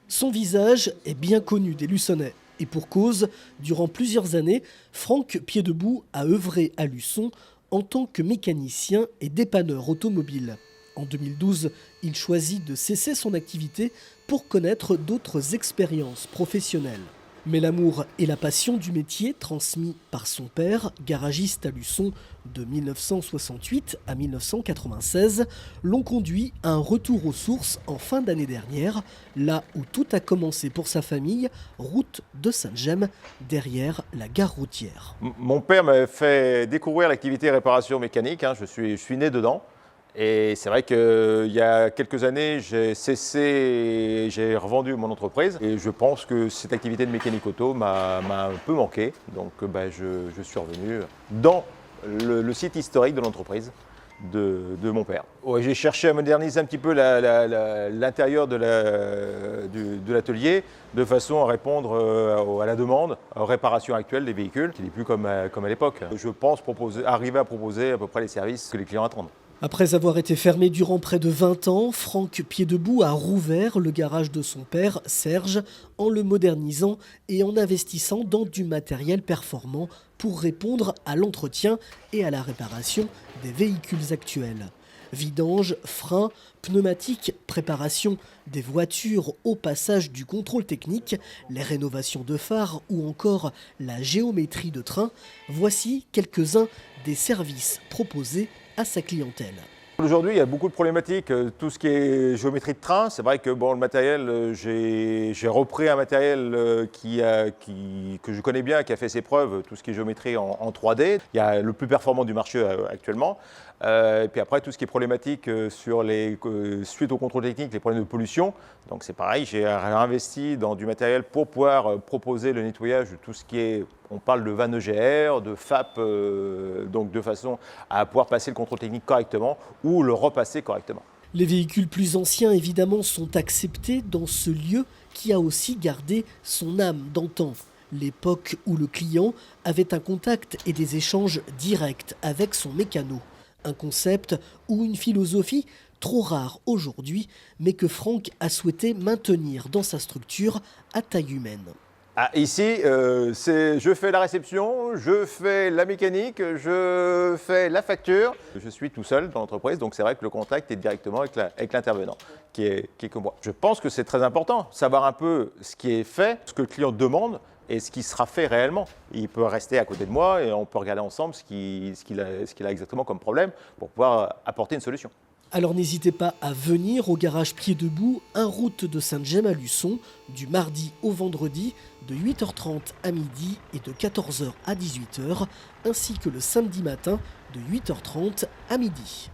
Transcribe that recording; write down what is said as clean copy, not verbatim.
Son visage est bien connu des Luçonnais. Et pour cause, durant plusieurs années, Franck Piedebout a œuvré à Luçon en tant que mécanicien et dépanneur automobile. En 2012, il choisit de cesser son activité pour connaître d'autres expériences professionnelles. Mais l'amour et la passion du métier, transmis par son père, garagiste à Luçon de 1968 à 1996, l'ont conduit à un retour aux sources en fin d'année dernière, là où tout a commencé pour sa famille, route de Sainte-Gemme, derrière la gare routière. Mon père m'a fait découvrir l'activité réparation mécanique, je suis né dedans. Et c'est vrai qu'il y a quelques années, j'ai cessé et j'ai revendu mon entreprise. Et je pense que cette activité de mécanique auto m'a un peu manqué. Donc je suis revenu dans le site historique de l'entreprise de mon père. Ouais, j'ai cherché à moderniser un petit peu l'intérieur de l'atelier de façon à répondre à la demande, aux réparations actuelles des véhicules, qui n'est plus comme à l'époque. Je pense arriver à proposer à peu près les services que les clients attendent. Après avoir été fermé durant près de 20 ans, Franck Piedebout a rouvert le garage de son père, Serge, en le modernisant et en investissant dans du matériel performant pour répondre à l'entretien et à la réparation des véhicules actuels. Vidange, freins, pneumatiques, préparation des voitures au passage du contrôle technique, les rénovations de phares ou encore la géométrie de train, voici quelques-uns des services proposés à sa clientèle. Aujourd'hui, il y a beaucoup de problématiques. Tout ce qui est géométrie de train, c'est vrai que le matériel, j'ai repris un matériel que je connais bien, qui a fait ses preuves, tout ce qui est géométrie en 3D. Il y a le plus performant du marché actuellement. Et puis après, tout ce qui est problématique suite au contrôle technique, les problèmes de pollution. Donc c'est pareil, j'ai investi dans du matériel pour pouvoir proposer le nettoyage de tout ce qui est, on parle de vannes EGR, de FAP, donc de façon à pouvoir passer le contrôle technique correctement ou le repasser correctement. Les véhicules plus anciens, évidemment, sont acceptés dans ce lieu qui a aussi gardé son âme d'antan. L'époque où le client avait un contact et des échanges directs avec son mécano. Un concept ou une philosophie trop rare aujourd'hui, mais que Franck a souhaité maintenir dans sa structure à taille humaine. Ici, je fais la réception, je fais la mécanique, je fais la facture. Je suis tout seul dans l'entreprise, donc c'est vrai que le contact est directement avec l'intervenant, qui est que moi. Je pense que c'est très important, savoir un peu ce qui est fait, ce que le client demande et ce qui sera fait réellement. Il peut rester à côté de moi et on peut regarder ensemble ce qu'il a exactement comme problème pour pouvoir apporter une solution. Alors n'hésitez pas à venir au garage Piedebout, 1 route de Sainte-Gemme à Luçon, du mardi au vendredi, de 8h30 à midi et de 14h à 18h, ainsi que le samedi matin de 8h30 à midi.